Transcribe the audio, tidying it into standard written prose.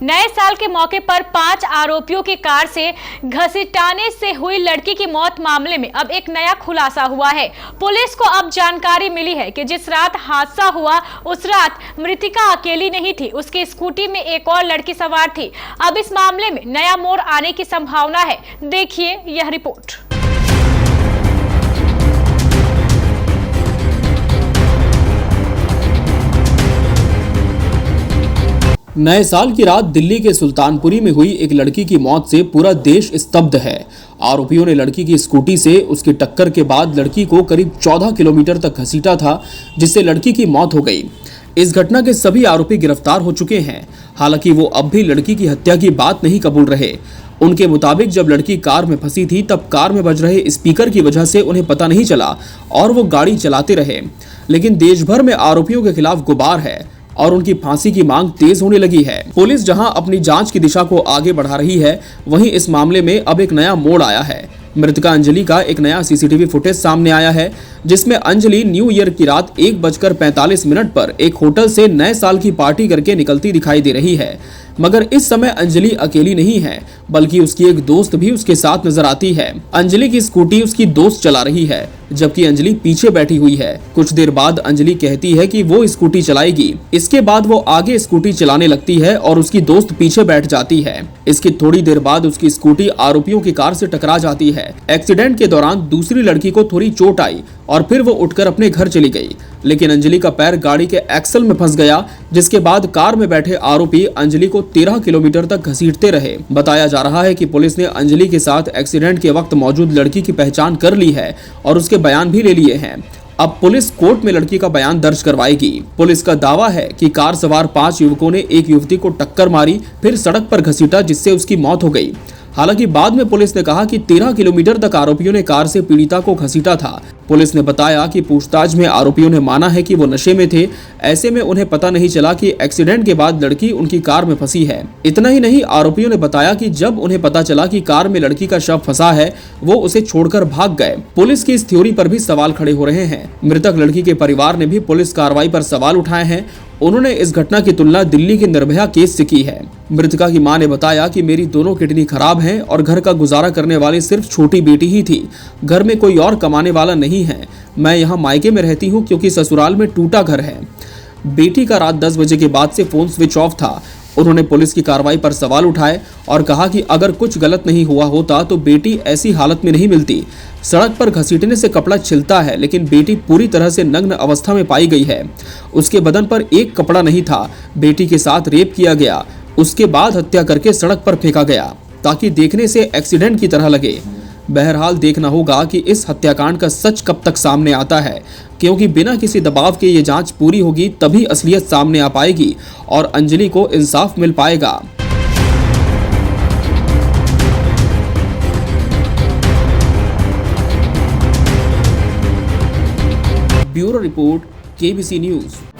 नए साल के मौके पर 5 आरोपियों की कार से घसीटाने से हुई लड़की की मौत मामले में अब एक नया खुलासा हुआ है। पुलिस को अब जानकारी मिली है कि जिस रात हादसा हुआ उस रात मृतिका अकेली नहीं थी, उसकी स्कूटी में एक और लड़की सवार थी। अब इस मामले में नया मोड़ आने की संभावना है। देखिए यह रिपोर्ट। नए साल की रात दिल्ली के सुल्तानपुरी में हुई एक लड़की की मौत से पूरा देश स्तब्ध है। आरोपियों ने लड़की की स्कूटी से उसकी टक्कर के बाद लड़की को करीब 14 किलोमीटर तक घसीटा था, जिससे लड़की की मौत हो गई। इस घटना के सभी आरोपी गिरफ्तार हो चुके हैं। हालांकि वो अब भी लड़की की हत्या की बात नहीं कबूल रहे। उनके मुताबिक जब लड़की कार में फंसी थी तब कार में बज रहे स्पीकर की वजह से उन्हें पता नहीं चला और वो गाड़ी चलाते रहे। लेकिन देश भर में आरोपियों के खिलाफ गुबार है और उनकी फांसी की मांग तेज होने लगी है। पुलिस जहां अपनी जांच की दिशा को आगे बढ़ा रही है, वहीं इस मामले में अब एक नया मोड़ आया है। मृतका अंजलि का एक नया सीसीटीवी फुटेज सामने आया है, जिसमें अंजलि न्यू ईयर की रात 1:45 पर एक होटल से नए साल की पार्टी करके निकलती दिखाई दे रही है। मगर इस समय अंजलि अकेली नहीं है, बल्कि उसकी एक दोस्त भी उसके साथ नजर आती है। अंजलि की स्कूटी उसकी दोस्त चला रही है, जबकि अंजलि पीछे बैठी हुई है। कुछ देर बाद अंजलि कहती है कि वो स्कूटी चलाएगी। इसके बाद वो आगे स्कूटी चलाने लगती है और उसकी दोस्त पीछे बैठ जाती है। इसकी थोड़ी देर बाद उसकी स्कूटी आरोपियों की कार से टकरा जाती है। एक्सीडेंट के दौरान दूसरी लड़की को थोड़ी चोट आई और फिर वो उठकर अपने घर चली गई, लेकिन अंजलि का पैर गाड़ी के एक्सल में फंस गया, जिसके बाद कार में बैठे आरोपी अंजलि को 13 किलोमीटर तक घसीटते रहे। बताया जा रहा है कि पुलिस ने अंजलि के साथ एक्सीडेंट के वक्त मौजूद लड़की की पहचान कर ली है और उसके बयान भी ले लिए हैं। अब पुलिस कोर्ट में लड़की का बयान दर्ज करवाएगी। पुलिस का दावा है कि कार सवार 5 युवकों ने एक युवती को टक्कर मारी, फिर सड़क पर घसीटा, जिससे उसकी मौत हो गई। हालांकि बाद में पुलिस ने कहा कि 13 किलोमीटर तक आरोपियों ने कार से पीड़िता को घसीटा था। पुलिस ने बताया कि पूछताछ में आरोपियों ने माना है कि वो नशे में थे, ऐसे में उन्हें पता नहीं चला कि एक्सीडेंट के बाद लड़की उनकी कार में फंसी है। इतना ही नहीं, आरोपियों ने बताया कि जब उन्हें पता चला कि कार में लड़की का शव फंसा है, वो उसे छोड़कर भाग गए। पुलिस की इस थ्योरी पर भी सवाल खड़े हो रहे हैं। मृतक लड़की के परिवार ने भी पुलिस कार्रवाई पर सवाल उठाए हैं। उन्होंने इस घटना की तुलना दिल्ली के निर्भया केस से की है। मृतका की मां ने बताया कि मेरी दोनों किडनी खराब हैं और घर का गुजारा करने वाली सिर्फ छोटी बेटी ही थी। घर में कोई और कमाने वाला नहीं है। मैं यहाँ मायके में रहती हूँ क्योंकि ससुराल में टूटा घर है। बेटी का रात 10 बजे के बाद से फोन स्विच ऑफ था। उन्होंने पुलिस की कार्रवाई पर सवाल उठाए और कहा कि अगर कुछ गलत नहीं हुआ होता तो बेटी ऐसी हालत में नहीं मिलती। सड़क पर घसीटने से कपड़ा छिलता है, लेकिन बेटी पूरी तरह से नग्न अवस्था में पाई गई है। उसके बदन पर एक कपड़ा नहीं था। बेटी के साथ रेप किया गया, उसके बाद हत्या करके सड़क पर फेंका गया ताकि देखने से एक्सीडेंट की तरह लगे। बहरहाल देखना होगा कि इस हत्याकांड का सच कब तक सामने आता है, क्योंकि बिना किसी दबाव के ये जांच पूरी होगी तभी असलियत सामने आ पाएगी और अंजलि को इंसाफ मिल पाएगा। Bureau report, KBC news.